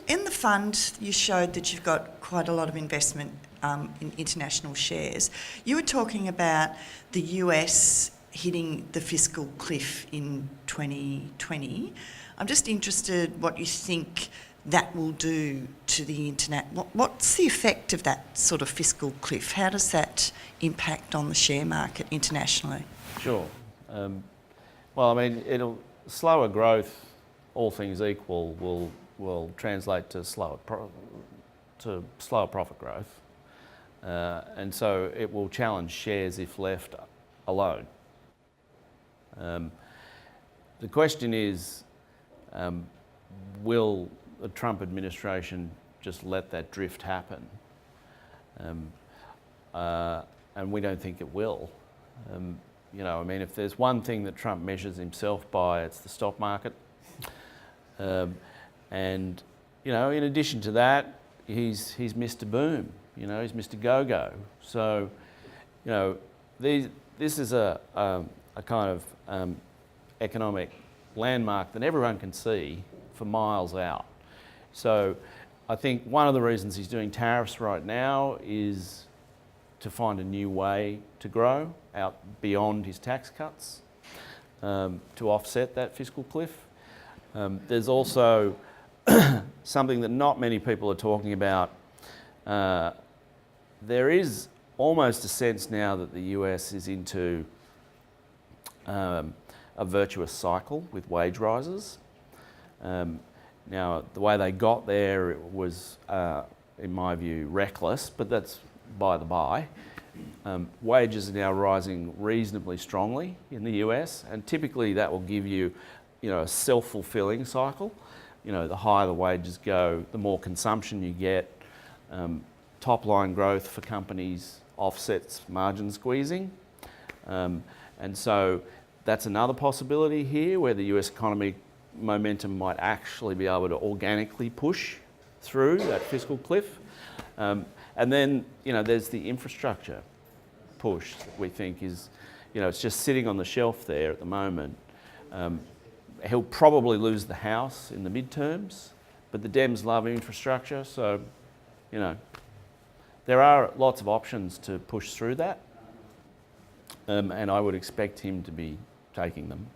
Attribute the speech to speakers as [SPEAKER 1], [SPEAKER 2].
[SPEAKER 1] In the fund, you showed that you've got quite a lot of investment in international shares. You were talking about the US hitting the fiscal cliff in 2020. I'm just interested what you think that will do to the internet. What's the effect of that sort of fiscal cliff? How does that impact on the share market internationally?
[SPEAKER 2] Sure. Well, I mean, slower growth, all things equal, will translate to slower profit growth, and so it will challenge shares if left alone. The question is, will the Trump administration just let that drift happen? And we don't think it will. You know, I mean, if there's one thing that Trump measures himself by, it's the stock market. And, you know, in addition to that, he's Mr. Boom, you know, he's Mr. Go-Go. So, you know, this is a kind of economic landmark that everyone can see for miles out. So I think one of the reasons he's doing tariffs right now is to find a new way to grow out beyond his tax cuts to offset that fiscal cliff. There's also something that not many people are talking about. There is almost a sense now that the US is into a virtuous cycle with wage rises. Now, the way they got there was, in my view, reckless, but that's by the by. Wages are now rising reasonably strongly in the US, and typically that will give you, you know, a self-fulfilling cycle. You know, the higher the wages go, the more consumption you get. Top-line growth for companies offsets margin squeezing. And so that's another possibility here where the US economy momentum might actually be able to organically push through that fiscal cliff. And then, you know, there's the infrastructure push that we think is, you know, it's just sitting on the shelf there at the moment. He'll probably lose the House in the midterms, but the Dems love infrastructure, so, you know, there are lots of options to push through that, and I would expect him to be taking them.